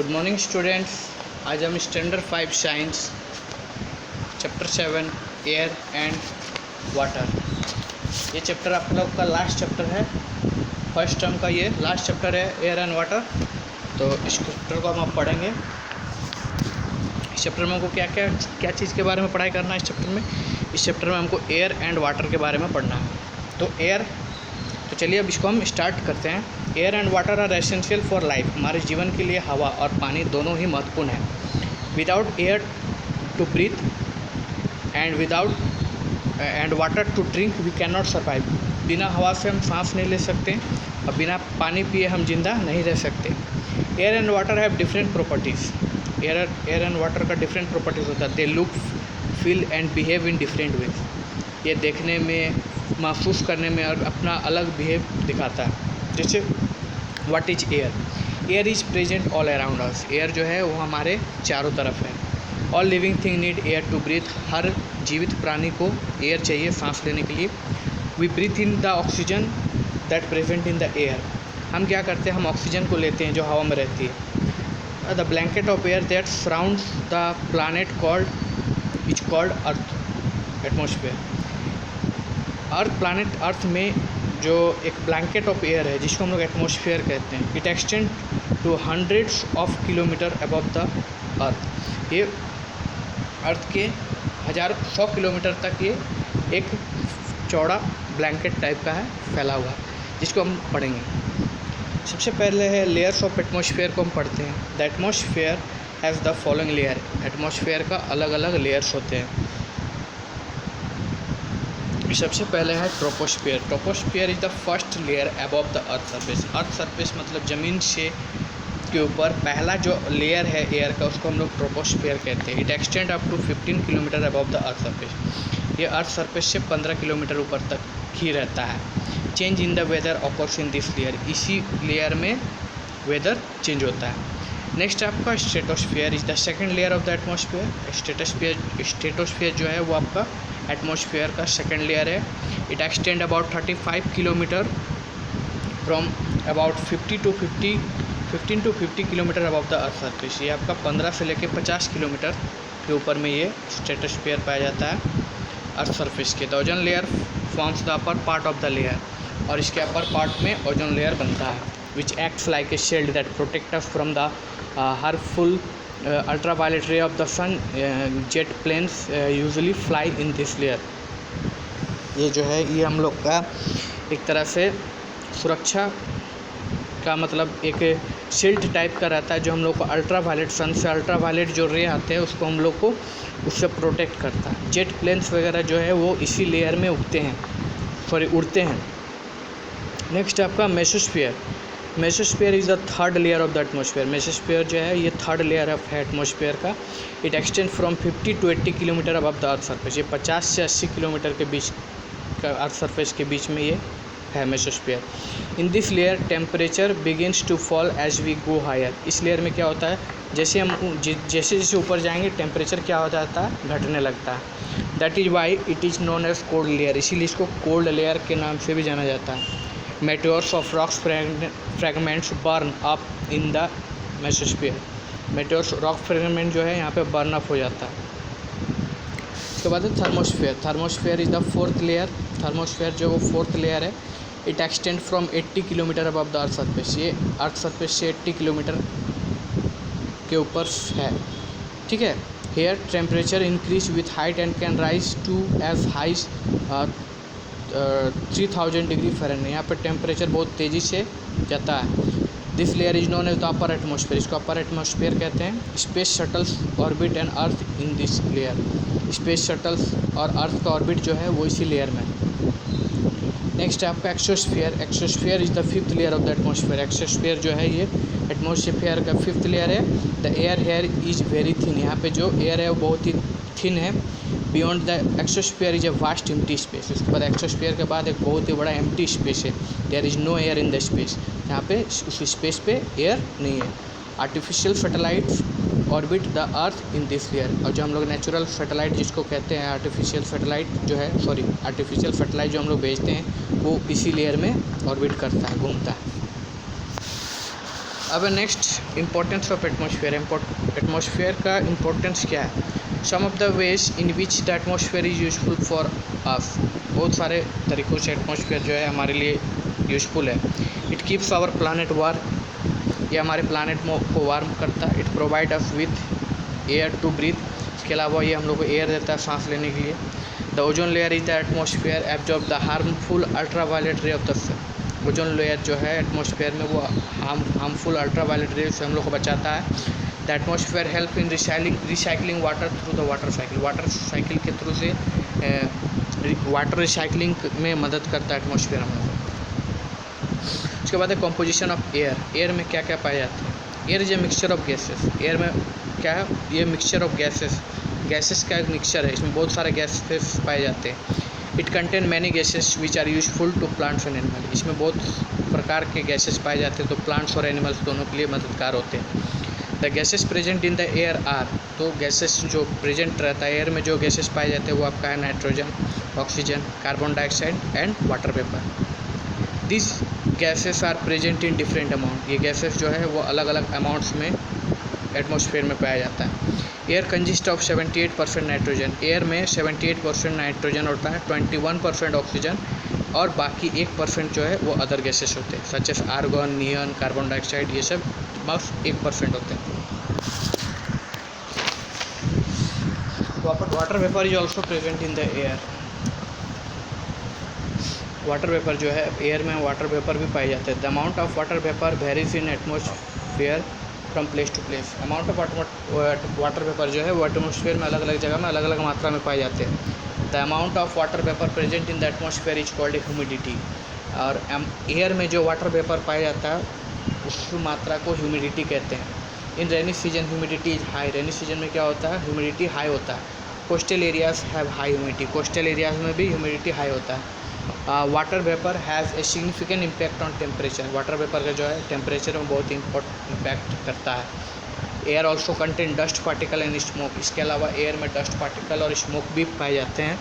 Good morning students. आज हम standard 5 science chapter 7 air and water, ये चैप्टर आप लोग का लास्ट चैप्टर है। फर्स्ट टर्म का ये लास्ट चैप्टर है, एयर एंड वाटर। तो इस चैप्टर को हम आप पढ़ेंगे। इस चैप्टर में हमको क्या चीज़ के बारे में पढ़ाई करना है। इस चैप्टर में हमको एयर एंड वाटर के बारे में पढ़ना है। तो चलिए अब इसको हम स्टार्ट करते हैं। Air and water are essential for life. हमारे जीवन के लिए हवा और पानी दोनों ही महत्वपूर्ण है। Without air to breathe and water to drink we can not survive. बिना हवा से हम सांस नहीं ले सकते और बिना पानी पिए हम जिंदा नहीं रह सकते। Air and water have different properties. Air and water का डिफरेंट प्रॉपर्टीज़ होता है। They look, feel and behave in different ways. ये देखने में, महसूस करने में और अपना अलग बिहेव दिखाता है। जैसे what is air? Air is present all around us. Air जो है वो हमारे चारों तरफ है। All living thing need air to breathe. हर जीवित प्राणी को एयर चाहिए सांस लेने के लिए। We breathe in the oxygen that present in the air. हम क्या करते हैं? हम ऑक्सीजन को लेते हैं जो हवा में रहती है। The blanket of air that surrounds the planet is called Earth, atmosphere. Earth में जो एक ब्लैंकेट ऑफ एयर है जिसको हम लोग एटमॉस्फेयर कहते हैं। It extend to hundreds of kilometre above the earth. ये अर्थ के 100 किलोमीटर तक ये एक चौड़ा ब्लैंकेट टाइप का है, फैला हुआ, जिसको हम पढ़ेंगे। सबसे पहले है लेयर्स ऑफ एटमॉस्फेयर को हम पढ़ते हैं। The atmosphere has the following layer. Atmosphere का अलग अलग लेयर्स होते हैं। सबसे पहले है troposphere. Troposphere is the first layer above the earth surface. Earth surface मतलब ज़मीन से के ऊपर पहला जो लेयर है एयर का, उसको हम लोग ट्रोपोस्फियर कहते हैं। It extend up to 15 kilometre above the earth surface. ये अर्थ सरफेस से 15 किलोमीटर ऊपर तक ही रहता है। Change in the weather occurs in this layer. इसी लेयर में वेदर चेंज होता है। नेक्स्ट आपका stratosphere is the second layer of the atmosphere. Stratosphere जो है वो आपका एटमॉस्फेयर का सेकेंड लेयर है। It extend about 35 kilometre from about 15 to 50 kilometre above the earth surface. ये आपका 15 से लेकर 50 किलोमीटर के ऊपर में ये स्ट्रेटोस्फियर पाया जाता है अर्थ सरफेस के। The ozone layer forms the upper part of the layer. और इसके अपर पार्ट में ओजोन लेयर बनता है, which acts like a shield that protect us from the harmful ultraviolet ray of the sun. Jet planes usually fly in this layer. ये जो है ये हम लोग का एक तरह से सुरक्षा का मतलब एक शील्ड टाइप का रहता है, जो हम लोग को अल्ट्रावायलेट सन से अल्ट्रावायलेट जो रे आते हैं उसको हम लोग को उससे प्रोटेक्ट करता है। जेट प्लेन्स वगैरह जो है वो इसी लेयर में उड़ते हैं। नेक्स्ट आपका mesosphere. Mesosphere is the third layer of the atmosphere. Mesosphere जो है ये थर्ड लेयर है एटमॉस्फेयर का। It extend from 50 to 80 kilometre above the earth surface. ये 50 से 80 किलोमीटर के बीच का अर्थ सरफेस के बीच में ये है mesosphere. In this layer temperature begins to fall as we go higher. इस लेयर में क्या होता है, जैसे ऊपर जाएंगे टेम्परेचर क्या हो जाता है, घटने लगता है। That is why it is known as cold layer. इसीलिए इसको कोल्ड लेयर के नाम से भी जाना जाता है। Meteors of rocks fragments burn up in the mesosphere. Meteors rock fragment जो है यहाँ पे बर्न अप हो जाता है। उसके बाद है thermosphere. Thermosphere is the fourth layer. Thermosphere जो वो फोर्थ लेयर है। It extend from 80 kilometre above the earth surface. ये अर्थ सरफेस से 80 किलोमीटर के ऊपर है, ठीक है। Here temperature increase with height and can rise to as high 3000 degree Fahrenheit. यहाँ पर टेम्परेचर बहुत तेज़ी से जाता है। This layer is known as the upper atmosphere. इसको अपर एटमॉस्फेयर कहते हैं। Space shuttles orbit and earth in this layer. Space shuttles और अर्थ का ऑर्बिट जो है वो इसी लेयर में। नेक्स्ट है आपका exosphere. Exosphere is the fifth layer of the atmosphere. Exosphere जो है ये एटमॉस्फेयर का फिफ्थ लेयर है। The air here is very thin. यहाँ पे जो एयर है वो बहुत ही थिन है। Beyond the exosphere is a vast empty space. उसके बाद एक्सोस्फीयर के बाद एक बहुत ही बड़ा एम्प्टी स्पेस है। There is no air in the space. यहाँ पे उस स्पेस पे एयर नहीं है। Artificial satellites orbit the earth in this layer. और जो हम लोग नेचुरल सैटेलाइट जिसको कहते हैं आर्टिफिशियल सैटेलाइट जो हम लोग भेजते हैं वो इसी लेयर में ऑर्बिट करता है, घूमता है। अब next importance of atmosphere. Atmosphere का इम्पोर्टेंस क्या है? Some of the ways in which the atmosphere is useful for us. बहुत सारे तरीक़ों से एटमॉस्फेयर जो है हमारे लिए यूजफुल है। It keeps our planet warm, ये हमारे प्लानट को वार्म करता है। It provide us with air to breathe, इसके अलावा ये हम लोग को एयर देता है सांस लेने के लिए। The ozone layer is the atmosphere absorb the harmful ultraviolet ray of the sun. Ozone layer जो है एटमॉस्फेयर में वो हार्मफुल अल्ट्रावायलेट रे से हम लोग को बचाता है। The atmosphere help in recycling water through the water cycle. Water cycle के थ्रू से वाटर रिसाइकलिंग में मदद करता है एटमॉस्फेयर हम लोग को। उसके बाद है कॉम्पोजिशन ऑफ एयर। एयर में क्या क्या पाया जाता है? Air is a mixture of gases. Air में क्या है? ये मिक्सचर ऑफ गैसेस का एक मिक्सचर है, इसमें बहुत सारे गैसेस पाए जाते हैं। It contain many gases which are useful to plants and animal. इसमें बहुत प्रकार के गैसेस पाए जाते हैं तो प्लांट्स और एनिमल्स दोनों के लिए मददगार होते हैं। The gases present in the air are, तो गैसेस जो प्रेजेंट रहता है एयर में, जो गैसेस पाए जाते हैं वो आपका है nitrogen, oxygen, carbon dioxide and water vapour. This gases are present in different amount. ये गैसेस जो है वो अलग अलग अमाउंट्स में एटमॉस्फेयर में पाया जाता है। Air consist of 78% nitrogen. Air में 78% नाइट्रोजन होता है, 21% ऑक्सीजन और बाकी 1% जो है वो अदर गैसेस होते हैं सच एस आर्गन, नियन, कार्बन डाइऑक्साइड, ये सब बस 1% होते हैं। Water vapour is also present in the air. Water vapour जो है एयर में वाटर वेपर भी पाए जाते हैं। The amount of water vapour varies in atmosphere from place to place. Amount of water vapour जो है वो एटमॉस्फेयर में अलग अलग जगह में अलग अलग मात्रा में पाए जाते हैं। The amount of water vapour present in the atmosphere is called humidity. और एयर में जो वाटर वेपर पाया जाता है उस मात्रा को ह्यूमिडिटी कहते हैं। In rainy season humidity is high. Rainy season में क्या होता है? ह्यूमिडिटी हाई होता है। Coastal areas have high humidity. Coastal areas में भी ह्यूमिडिटी हाई होता है। Water vapour has a significant impact on temperature. Water vapour का जो है टेम्परेचर में बहुत इम्पैक्ट करता है। Air also contain dust particle and smoke. इसके अलावा एयर में डस्ट पार्टिकल और स्मोक भी पाए जाते हैं।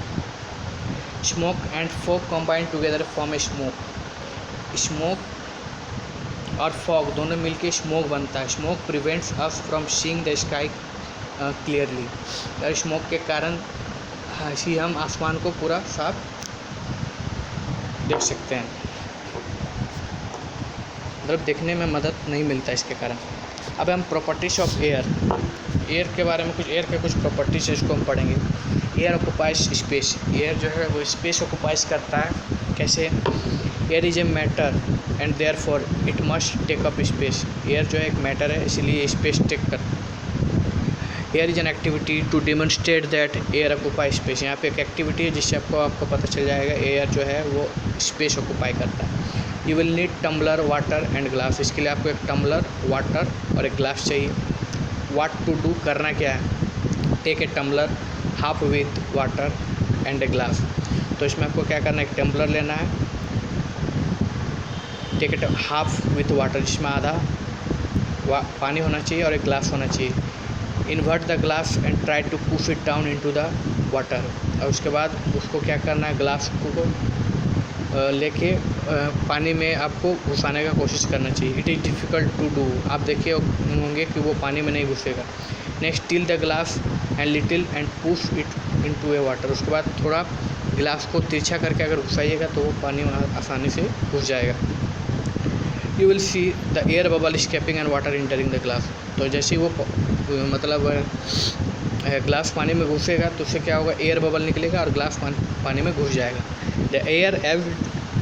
Smoke and fog combine together form A smoke. Smoke और फॉग दोनों मिलके स्मोक बनता है। Smoke prevents us from seeing the sky clearly. और स्मोक के कारण ही हम आसमान को पूरा साफ देख सकते हैं, मतलब देखने में मदद नहीं मिलता इसके कारण। अब हम प्रॉपर्टीज ऑफ एयर। एयर के बारे में एयर के कुछ प्रॉपर्टीज है, इसको हम पढ़ेंगे। Air occupies space. एयर जो है वो स्पेस ऑक्युपाइज करता है। कैसे? Air is a matter and therefore it must take up space. Air जो है एक मैटर है, इसीलिए स्पेस टेक करता है। Air is an activity to demonstrate that air occupy space. यहाँ पे एक एक्टिविटी है जिससे आपको पता चल जाएगा एयर जो है वो स्पेस ऑक्युपाई करता है। You will need tumbler, water and glass. इसके लिए आपको एक टम्बलर, वाटर और एक ग्लास चाहिए। व्हाट टू डू, करना क्या है? Take a tumbler half with water and a glass. तो इसमें आपको क्या करना है? एक टम्बलर लेना है, take a half with water, जिसमें आधा पानी होना चाहिए और एक ग्लास होना चाहिए। Invert the glass and try to push it down into the water. और उसके बाद उसको क्या करना है? ग्लास को लेके पानी में आपको घुसाने का कोशिश करना चाहिए। It is difficult to do. आप देखिए होंगे कि वो पानी में नहीं घुसेगा। Next tilt the glass and little and push it into a water. उसके बाद थोड़ा गिलास को तिरछा करके अगर घुसाइएगा तो वो पानी में आसानी से घुस जाएगा। You will see the air bubble escaping and water entering the glass. तो जैसे ही वो मतलब ग्लास पानी में घुसेगा तो उससे क्या होगा? एयर बबल निकलेगा और ग्लास पानी में घुस जाएगा। The air as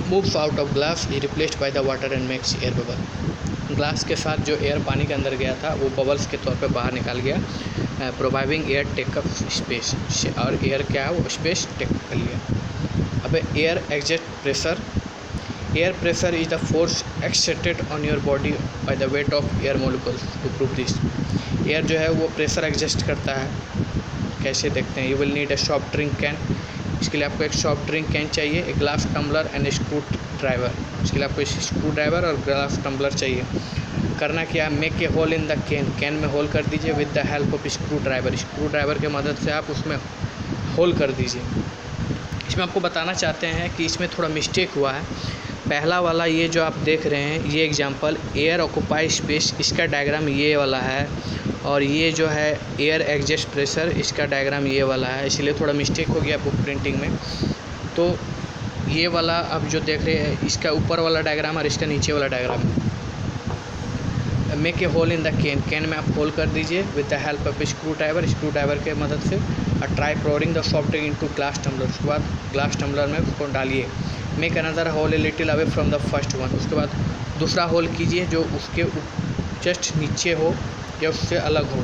moves out of glass is replaced by the water and makes air bubble. Glass के साथ जो एयर पानी के अंदर गया था वो बबल्स के तौर पे बाहर निकाल गया, प्रोवाइडिंग एयर टेकअप स्पेस। और एयर क्या है? वो स्पेस टेक कर लिया। अब air exerts pressure. Air pressure is the force exerted on your body by the weight of air molecules. To prove this, air जो है वो प्रेशर एडजस्ट करता है। कैसे देखते हैं? You will need a soft drink can. इसके लिए आपको एक सॉफ्ट ड्रिंक कैन चाहिए, एक glass tumbler and screw driver. इसके लिए आपको स्क्रू ड्राइवर और ग्लास टम्बलर चाहिए। करना क्या है? Make a hole in the can. Can में होल कर दीजिए with the help of screw driver. Screw driver की मदद से आप उसमें होल कर दीजिए। इसमें आपको बताना चाहते हैं कि इसमें थोड़ा मिस्टेक हुआ है। पहला वाला ये जो आप देख रहे हैं ये एग्जांपल एयर ऑक्यूपाई स्पेस, इसका डायग्राम ये वाला है, और ये जो है एयर एग्जस्ट प्रेशर, इसका डायग्राम ये वाला है, इसलिए थोड़ा मिस्टेक हो गया बुक प्रिंटिंग में। तो ये वाला आप जो देख रहे हैं इसका ऊपर वाला डायग्राम और इसका नीचे वाला diagram. Make a hole in the can, can में आप होल कर दीजिए with the help of screw driver के मदद से, और try pouring the soft drink into glass tumbler, उसके बाद ग्लास टम्बलर में उसको डालिए। Make another hole a little away from the first one, उसके बाद दूसरा होल कीजिए जो उसके जस्ट नीचे हो या उससे अलग हो।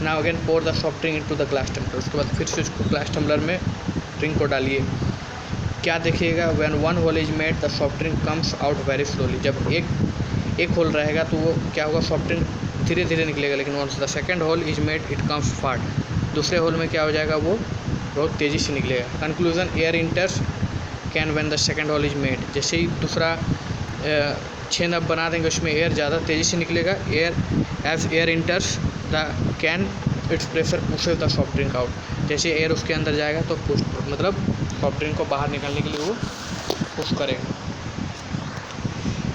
Now again pour the soft drink into the glass tumbler, उसके बाद फिर से उसको ग्लास टम्बलर में ड्रिंक को डालिए। क्या देखिएगा, when one hole is made the soft drink comes out very slowly, जब एक होल रहेगा तो वो क्या होगा, सॉफ्ट ड्रिंक धीरे धीरे निकलेगा, लेकिन once the second hole is made it comes fast, दूसरे होल में क्या हो जाएगा, वो बहुत तेज़ी से निकलेगा। Conclusion, air enters can when the second hole is made, जैसे ही दूसरा छेद आप बना देंगे उसमें एयर ज़्यादा तेज़ी से निकलेगा। As air enters the can its pressure pushes the soft drink out, जैसे एयर उसके अंदर जाएगा तो पुश मतलब सॉफ्ट ड्रिंक को बाहर निकालने के लिए वो पुश करेगा।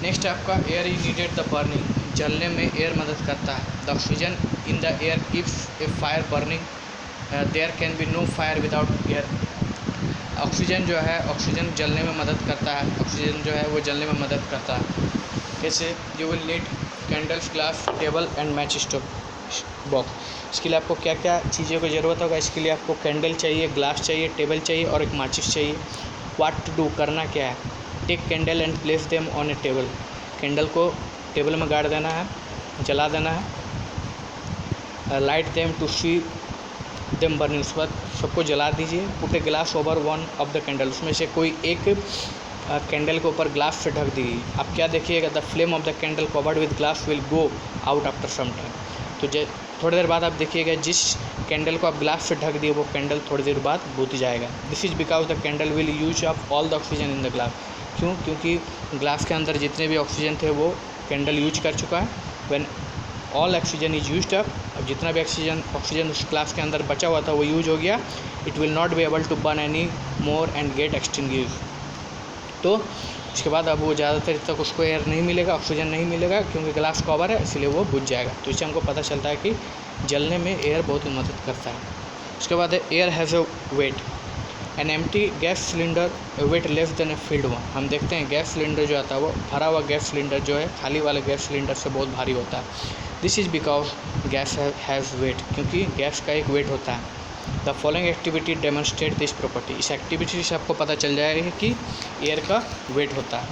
नेक्स्ट आपका air is needed the burning, जलने में एयर मदद करता है। The oxygen in the air keeps a fire burning, there can be no fire without air. Oxygen जो है, ऑक्सीजन जलने में मदद करता है, ऑक्सीजन जो है वो जलने में मदद करता है। जैसे you will need candles, glass, table and match stove box, इसके लिए आपको क्या क्या चीज़ों की ज़रूरत होगा, इसके लिए आपको कैंडल चाहिए, ग्लास चाहिए, टेबल चाहिए और एक माचिस चाहिए। व्हाट टू डू, करना क्या है, take candle and place them on a table, candle को टेबल में गाड़ देना है, जला देना है। Light them to see them burning, उसके बाद सबको जला दीजिए। Put a glass over one of the candle, उसमें से कोई एक कैंडल के ऊपर ग्लास से ढक दीजिए। आप क्या देखिएगा, the flame of the candle covered with glass will go out after some time, तो थोड़ी देर बाद आप देखिएगा जिस कैंडल को आप ग्लास से ढक दिए वो कैंडल थोड़ी देर बाद बुझ जाएगा। This is because the candle will use up all the oxygen in the glass, क्यों, क्योंकि ग्लास के अंदर जितने भी ऑक्सीजन थे वो कैंडल यूज कर चुका है। When all oxygen is used up, अब जितना भी ऑक्सीजन उस ग्लास के अंदर बचा हुआ था वो यूज हो गया, it will not be able to burn any more and get extinguished, तो उसके बाद अब वो ज़्यादातर तक उसको एयर नहीं मिलेगा, ऑक्सीजन नहीं मिलेगा, क्योंकि ग्लास कवर है इसलिए वो बुझ जाएगा। तो इससे हमको पता चलता है कि जलने में एयर बहुत मदद करता है। उसके बाद air has a weight, an empty gas cylinder weight less than a filled one, हम देखते हैं गैस सिलेंडर जो आता है वो भरा हुआ गैस सिलेंडर जो है खाली वाले गैस सिलेंडर से बहुत भारी होता है। This is because gas has wait, क्योंकि गैस का एक वेट होता है। The following activity demonstrate this property, इस एक्टिविटी से आपको पता चल जाएगा कि एयर का वेट होता है।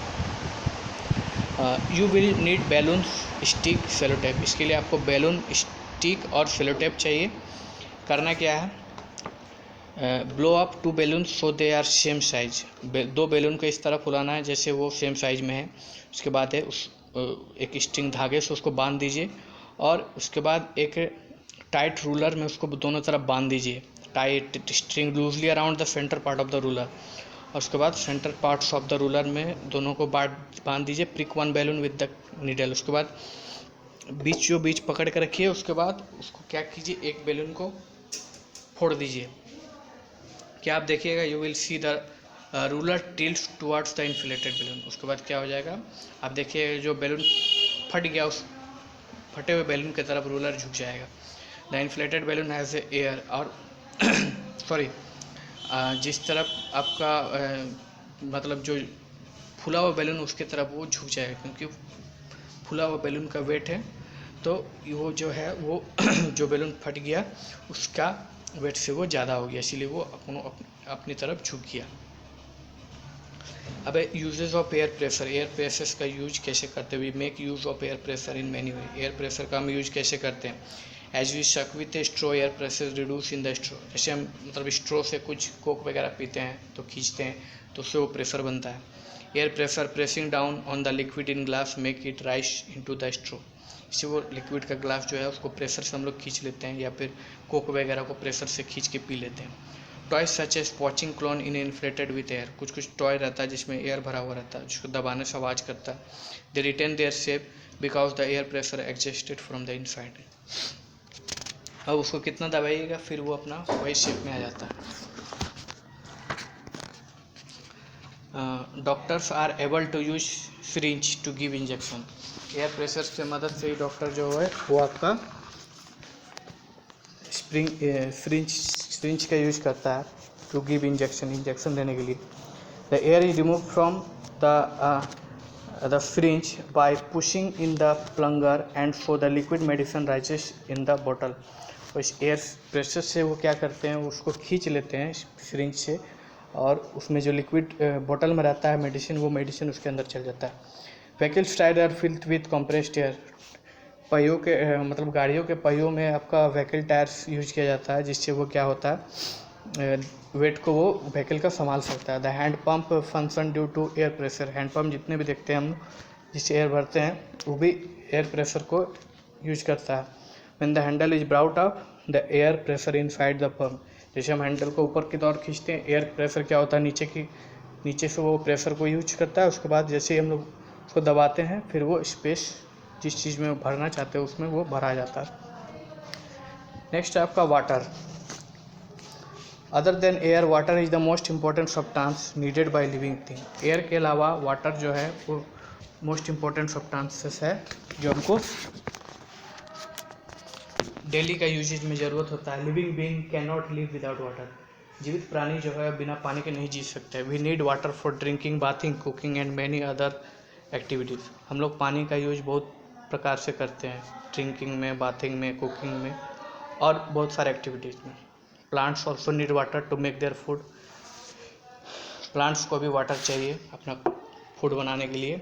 You will need balloon, stick, sellotape, इसके लिए आपको बैलून, स्टिक और सेलोटेप चाहिए। करना क्या है, blow up two balloon so they are same size, दो बैलून को इस तरह फुलाना है जैसे वो सेम साइज में है। उसके बाद है उस एक स्ट्रिंग धागे से उसको बांध दीजिए, और उसके बाद एक टाइट रूलर में उसको दोनों तरफ बांध दीजिए, tight string loosely around the centre part of the ruler, और उसके बाद centre parts of the ruler में दोनों को बांध दीजिए। Prick one balloon with the needle, उसके बाद बीच पकड़ कर रखिए, उसके बाद उसको क्या कीजिए, एक बैलून को फोड़ दीजिए। क्या आप देखिएगा, you will see the ruler tilt towards the inflated balloon, उसके बाद क्या हो जाएगा, आप देखिए जो बैलून फट गया उस फटे हुए बैलून की तरफ रूलर झुक जाएगा। The inflated balloon has a air, और सॉरी जिस तरफ आपका मतलब जो फूला हुआ बैलून उसके तरफ वो झुक जाएगा, क्योंकि फूला हुआ बैलून का वेट है, तो वो जो है वो जो बैलून फट गया उसका वेट से वो ज़्यादा हो गया, इसीलिए वो अपनी तरफ झुक गया। अब uses of air pressure, air pressure का यूज कैसे करते हैं, we make use of air pressure in many way, air pressure का हम यूज कैसे करते हैं। As we suck with a straw, air pressure reduce in the straw, जैसे हम मतलब स्ट्रो से कुछ कोक वगैरह पीते हैं तो खींचते हैं तो उससे वो प्रेशर बनता है। Air pressure pressing down on the liquid in glass make it rise into the straw, इससे वो लिक्विड का ग्लास जो है उसको प्रेशर से हम लोग खींच लेते हैं, या फिर कोक वगैरह को प्रेशर से खींच के पी लेते हैं। Toys such as pouching clown in inflated with air, कुछ कुछ टॉय रहता है जिसमें एयर भरा हुआ रहता है, जिसको दबाने से आवाज़ करता है। They retain their shape because the air pressure existed from the inside, अब उसको कितना दबाइएगा फिर वो अपना वही शेप में आ जाता है। Doctors are able to use syringe to give injection. Air pressure से मदद से ही डॉक्टर जो है वो आपका सिरिंज का यूज करता है टू गिव इंजेक्शन देने के लिए। The air is remove from the syringe by pushing in the plunger and so the liquid medicine rises in the bottle। तो इस एयर प्रेशर से वो क्या करते हैं, उसको खींच लेते हैं सिरिंज से, और उसमें जो लिक्विड बोतल में रहता है मेडिसिन, वो मेडिसिन उसके अंदर चल जाता है। Vehicles tyre are filled with compressed air. पहियों के मतलब गाड़ियों के पहियों में आपका व्हीकल टायर्स यूज किया जाता है, जिससे वो क्या होता है, वेट को वो व्हीकल का संभाल सकता है। The hand pump function due to air pressure. Hand pump जितने भी देखते हैं हम, जिससे एयर भरते हैं, वो भी एयर प्रेशर को यूज करता है। When the handle is brought up the air pressure inside the pump. जैसे हम हैंडल को ऊपर की तरफ खींचते हैं, एयर प्रेशर क्या होता है, नीचे से वो प्रेशर को यूज करता है। उसके बाद जैसे ही हम लोग उसको दबाते हैं, फिर वो स्पेस जिस चीज़ में भरना चाहते हैं उसमें वो भरा जाता है। नेक्स्ट है आपका water. Other than air, water is the most important substance needed by living thing. Air के अलावा वाटर जो है वो मोस्ट इम्पॉर्टेंट सब्सटेंसेस है जो हमको डेली का यूजेज में ज़रूरत होता है। Living being can not live without water. जीवित प्राणी जो है बिना पानी के नहीं जी सकते। We need water for drinking, bathing, cooking and many other activities. हम लोग पानी का यूज बहुत प्रकार से करते हैं, ड्रिंकिंग में, बाथिंग में, कुकिंग में और बहुत सारे एक्टिविटीज़ में। Plants also need water to make their food. Plants को भी वाटर चाहिए अपना फूड बनाने के लिए।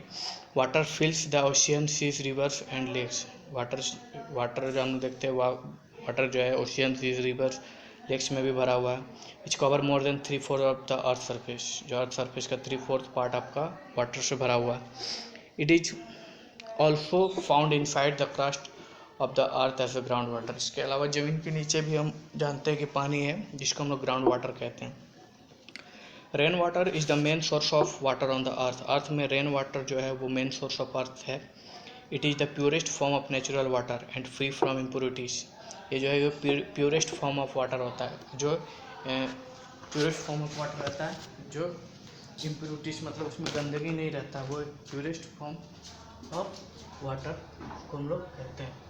Water fills the ocean, seas, rivers and lakes. Water जो हम देखते हैं, वाटर जो है ओशियन, सीज, रिवर्स, लेक्स में भी भरा हुआ है। Which cover more than 3/4 of the earth surface. जो अर्थ सरफेस का 3/4 पार्ट आपका वाटर से भरा हुआ है। It is also found inside the crust of the earth as a ground water. इसके अलावा ज़मीन के नीचे भी हम जानते हैं कि पानी है, जिसको हम लोग ग्राउंड वाटर कहते हैं। Rain water is the main source of water on the Earth. Earth में रेन वाटर जो है वो मेन सोर्स ऑफ अर्थ है। It is the purest form of natural water and free from impurities. ये जो है ये प्योरेस्ट फॉर्म ऑफ वाटर होता है, जो प्योरेस्ट फॉर्म ऑफ वाटर रहता है, जो इम्प्योरिटीज़ मतलब उसमें गंदगी नहीं रहता, वो प्योरेस्ट फॉर्म ऑफ वाटर को हम लोग कहते हैं।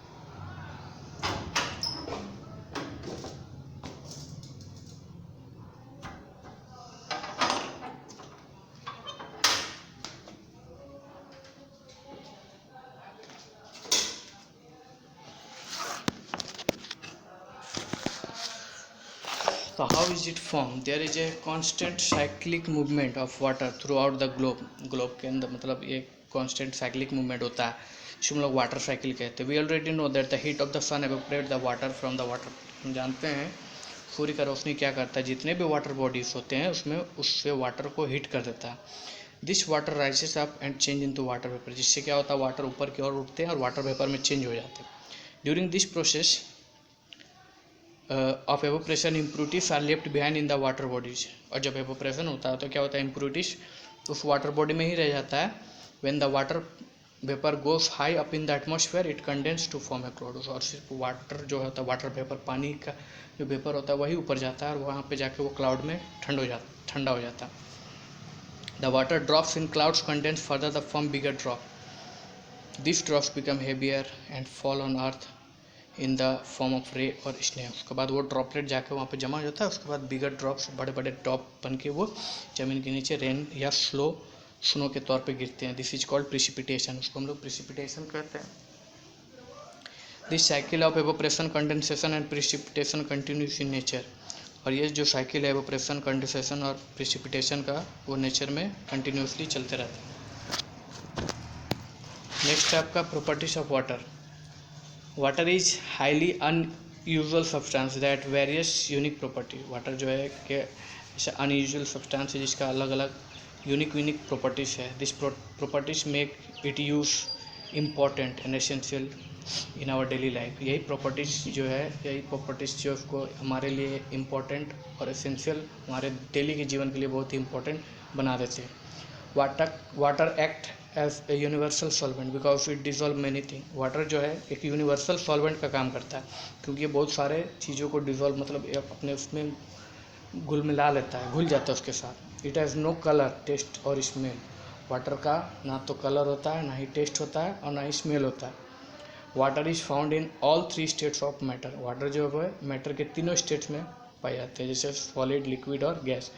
So how is it formed? There is a constant cyclic movement of water throughout the globe. Globe के अंदर मतलब ये constant cyclic movement होता है, जिसको हम लोग वाटर साइकिल कहते हैं। We already know that the heat of the sun evaporates the water from the water। हम जानते हैं सूर्य का रोशनी क्या करता है, जितने भी वाटर बॉडीज होते हैं उसमें उससे वाटर को हीट कर देता है। This water rises up and change into water vapour. जिससे क्या होता है, वाटर ऊपर की ओर उठते हैं और वाटर वेपर में चेंज हो जाते हैं। During this process of evaporation impurities are left behind in the water bodies. और जब एवोप्रेशन होता है तो क्या होता है, इम्प्यूरिटीज उस वाटर बॉडी में ही रह जाता है। When the water vapour goes high up in the atmosphere it condense to form a cloud. और सिर्फ वाटर जो होता है, वाटर वेपर, पानी का जो वेपर होता है वही ऊपर जाता है और वहाँ पे जाके वो क्लाउड में ठंडा हो जाता है। The water drops in clouds condense further the form bigger drop. This drops become heavier and fall on earth in the form of रे और स्नेह। उसके बाद वो ड्रॉपलेट जाके वहाँ पे जमा हो जाता है। उसके बाद बिगर ड्रॉप्स, बड़े बड़े ड्रॉप बन के वो ज़मीन के नीचे रेन या स्नो के तौर पे गिरते हैं। This is called precipitation. उसको हम लोग प्रिसिपिटेशन कहते हैं। This cycle of evaporation, condensation and precipitation continuous in nature. और ये जो साइकिल है एवोप्रेशन, कंडेंसेशन और प्रिसिपिटेशन का, वो नेचर में कंटिन्यूसली चलते रहता है। नेक्स्ट है आपका properties of water. Water is highly unusual substance that various unique property. Water जो है कि ऐसा अनयूजुअल सब्सटेंस है जिसका अलग अलग यूनिक प्रॉपर्टीज़ है। This properties make it use important and essential in our daily life. यही प्रॉपर्टीज़ जो उसको हमारे लिए इम्पॉर्टेंट और एसेंशियल, हमारे डेली के जीवन के लिए बहुत ही इम्पोर्टेंट बना देते हैं। Water act as a universal solvent because it dissolve many thing. Water जो है एक यूनिवर्सल सॉल्वेंट का काम करता है, क्योंकि ये बहुत सारे चीज़ों को डिजॉल्व मतलब अपने उसमें घुल मिला लेता है, घुल जाता है उसके साथ। It has no colour, taste और स्मेल। वाटर का ना तो कलर होता है, ना ही टेस्ट होता है और ना ही स्मेल होता है। Water is found in all 3 states of matter. Water जो है मैटर के तीनों स्टेट्स में पाए जाते हैं, जैसे सॉलिड, लिक्विड और gas.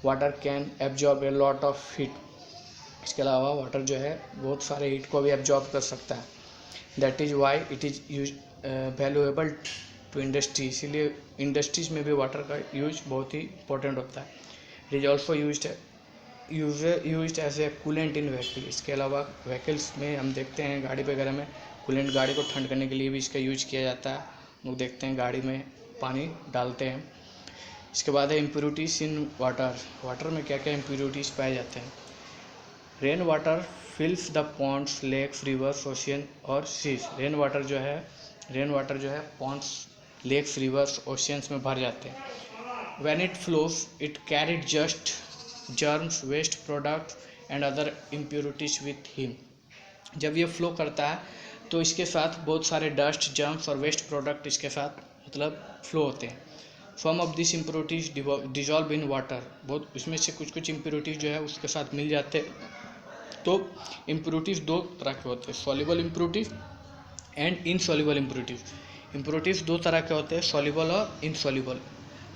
Water can absorb a lot of heat. इसके अलावा वाटर जो है बहुत सारे हीट को भी एब्जॉर्ब कर सकता है। That is why it is use valuable to industry. इसीलिए इंडस्ट्रीज में भी वाटर का यूज बहुत ही इंपॉर्टेंट होता है। It is also used as a coolant in vehicle. इसके अलावा व्हीकल्स में हम देखते हैं गाड़ी वगैरह में कूलेंट, गाड़ी को ठंड करने के लिए भी इसका यूज किया जाता है। लोग देखते हैं गाड़ी में पानी डालते हैं। इसके बाद है इम्प्योरिटीज़ इन वाटर। वाटर में क्या क्या इम्प्योरिटीज़ पाए जाते हैं। Rain water fills the ponds, lakes, rivers, ocean और सीज। रेन वाटर जो है पॉन्ड्स, लेक्स, रिवर्स, ओशियंस में भर जाते हैं। When it flows it carried just germs, waste products and other impurities with him. जब ये फ्लो करता है तो इसके साथ बहुत सारे डस्ट, जर्म्स और वेस्ट प्रोडक्ट इसके साथ मतलब फ्लो होते हैं। Some of this impurities dissolve in water. बहुत इसमें से कुछ कुछ इम्प्योरिटीज जो है उसके साथ मिल जाते हैं। तो इम्प्योरिटीज़ दो तरह के होते हैं, soluble impurities and insoluble impurities. Impurities दो तरह के होते हैं, सॉल्युबल और इनसॉल्युबल।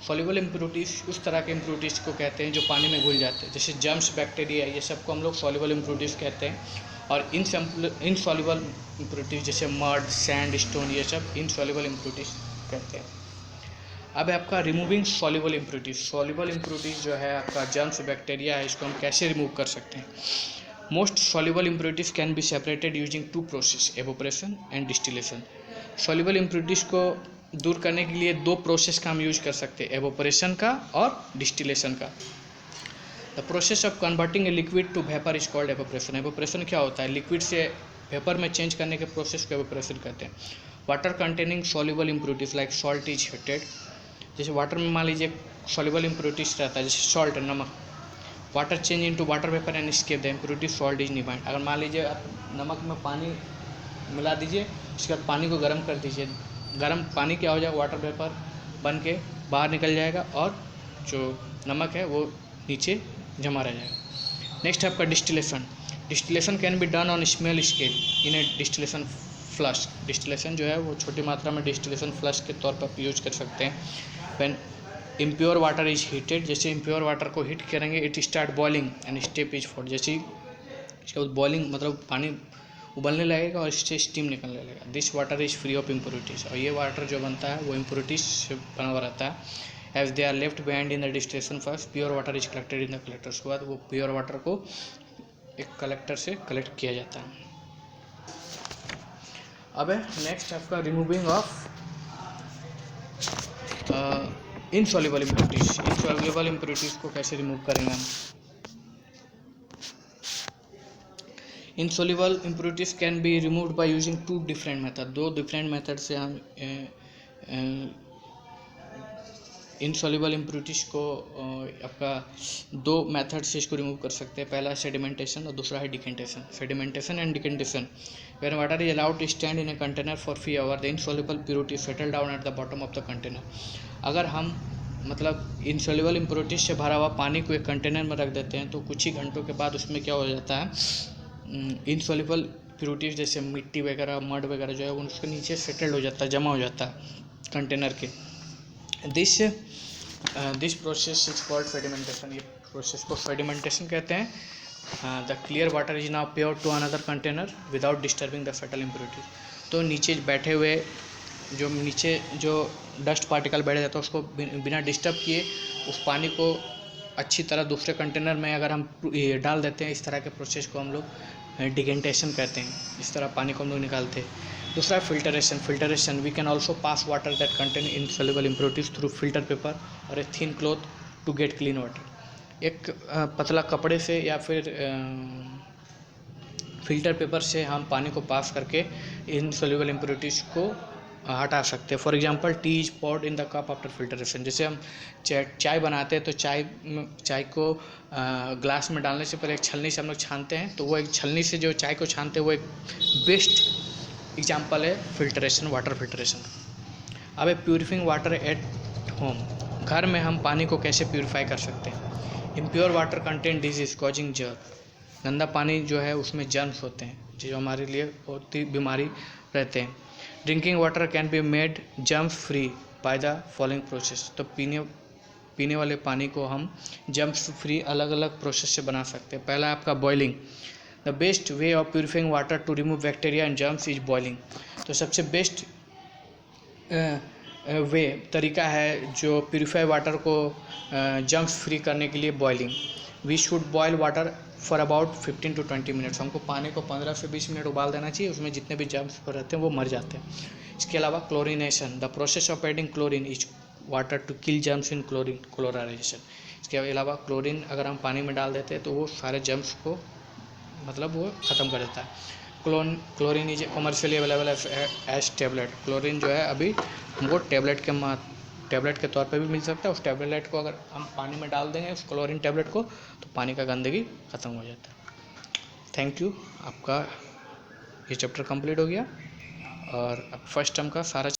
सॉल्युबल इम्प्योरिटीज़ उस तरह के इम्प्योरिटीज़ को कहते हैं जो पानी में घुल जाते हैं, जैसे जर्म्स, बैक्टीरिया, ये सब को हम लोग सॉल्युबल इम्प्योरिटीज़ कहते हैं। और इनसॉल्युबल इम्प्योरिटीज़ जैसे मड, सैंड, स्टोन, ये सब इनसॉल्युबल इम्प्योरिटीज़ कहते हैं। अब है आपका removing soluble impurities. Soluble impurities जो है आपका जर्म्स, बैक्टीरिया है, इसको हम कैसे रिमूव कर सकते हैं। Most soluble impurities can be separated using 2 process, evaporation and distillation. Soluble impurities को दूर करने के लिए 2 प्रोसेस का हम यूज कर सकते हैं, एवोपरेशन का और डिस्टिलेशन का। The process of converting a liquid to vapour is called evaporation. Evaporation क्या होता है, लिक्विड से वेपर में चेंज करने के प्रोसेस को एवोपरेशन कहते हैं। Water containing soluble impurities like salt is heated. जैसे वाटर में मान लीजिए सॉल्युबल इम्प्योरिटीज़ रहता है, जैसे सॉल्ट, नमक। Water change into water vapour and escape the impurity salt is behind. अगर मान लीजिए आप नमक में पानी मिला दीजिए, उसके बाद पानी को गर्म कर दीजिए, गर्म पानी क्या हो जाएगा, वाटर वेपर बन के बाहर निकल जाएगा और जो नमक है वो नीचे जमा रह जाएगा। नेक्स्ट है आपका distillation. Distillation can be done on small scale in A distillation flask. Distillation जो है वो छोटी मात्रा में डिस्टिलेशन फ्लास्क के तौर पर यूज कर सकते हैं। When impure water is heated, जैसे इम्प्योर वाटर को हीट करेंगे it start boiling and step is for. जैसे इसके बाद बॉइलिंग मतलब पानी उबलने लगेगा और इससे स्टीम निकलने लगेगा। This water is free of impurities. और ये वाटर जो बनता है वो इम्प्योरिटीज से बना हुआ रहता है। As they are left behind in the distillation first, pure water is collected in the collector. उसके बाद वो प्योर वाटर को एक कलेक्टर से कलेक्ट किया जाता है। अब है नेक्स्ट आपका removing of insoluble impurities. Insoluble impurities को कैसे रिमूव करेंगे हम। Insoluble impurities can be removed by using 2 different method. 2 different method से हम इनसॉल्युबल इम्प्योरिटीज़ को आपका 2 मेथड से इसको रिमूव कर सकते हैं। पहला है सेडिमेंटेशन और दूसरा है decantation. Sedimentation and decantation, when water is allowed to stand in a container for free hour the insoluble impurity settle down at the bottom of the container. अगर हम मतलब इनसॉल्युबल इम्प्योरिटीज से भरा हुआ पानी को एक कंटेनर में रख देते हैं तो कुछ ही घंटों के बाद उसमें क्या हो जाता है, इनसॉल्युबल इम्प्योरिटीज जैसे मिट्टी वगैरह, मड वगैरह जो है वो उसके नीचे सेटल्ड हो जाता है, जमा हो जाता है कंटेनर के। This process is called sedimentation. ये प्रोसेस को सेडिमेंटेशन कहते हैं। The clear water is now pure to another container without disturbing the fetal impurities. तो नीचे बैठे हुए जो डस्ट पार्टिकल बैठ जाता है उसको बिना डिस्टर्ब किए उस पानी को अच्छी तरह दूसरे कंटेनर में अगर हम डाल देते हैं, इस तरह के प्रोसेस को हम लोग डिकेंटेशन कहते हैं। इस तरह पानी को हम लोग निकालते हैं। दूसरा है filtration. We can also pass water that contain insoluble impurities through filter paper or a thin cloth to get clean water. एक पतला कपड़े से या फिर फिल्टर पेपर से हम पानी को पास करके इनसॉल्युबल इम्प्योरिटीज को हटा सकते हैं। For example tea is poured in the cup after filtration. जैसे हम चाय बनाते हैं तो चाय को ग्लास में डालने से पहले एक छलनी से हम लोग छानते हैं, तो वो एक छलनी से जो चाय को छानते हैं वो एक बेस्ट एग्जांपल है फिल्टरेशन, वाटर फिल्टरेशन। अब है प्यूरिफाइंग वाटर एट होम। घर में हम पानी को कैसे प्यूरिफाई कर सकते हैं। Impure water content disease causing germ, गंदा पानी जो है उसमें जर्म्स होते हैं जो हमारे लिए बहुत ही बीमारी रहते हैं। Drinking water can be made germs free by the following process, तो पीने वाले पानी को हम जर्म्स फ्री अलग अलग प्रोसेस से बना सकते हैं। पहला आपका boiling, the best way of purifying water to remove bacteria and germs is boiling, तो सबसे बेस्ट वे तरीका है जो प्यूरिफाई वाटर को जर्म्स फ्री करने के लिए boiling. We should boil water for about 15 to 20 minutes, हमको पानी को 15 से 20 मिनट उबाल देना चाहिए, उसमें जितने भी जर्म्स रहते हैं वो मर जाते हैं। इसके अलावा chlorination, the process of adding chlorine is water to kill germs in chlorization, इसके अलावा क्लोरीन अगर हम पानी में डाल देते हैं तो वो सारे जर्म्स को मतलब वो ख़त्म कर देता है। Chlorine is commercially available as tablet, chlorine जो है अभी हमको टेबलेट के तौर पे भी मिल सकता है। उस टेबलेट को अगर हम पानी में डाल देंगे उस क्लोरीन टेबलेट को तो पानी का गंदगी ख़त्म हो जाता है। थैंक यू, आपका ये चैप्टर कंप्लीट हो गया और अब फर्स्ट टर्म का सारा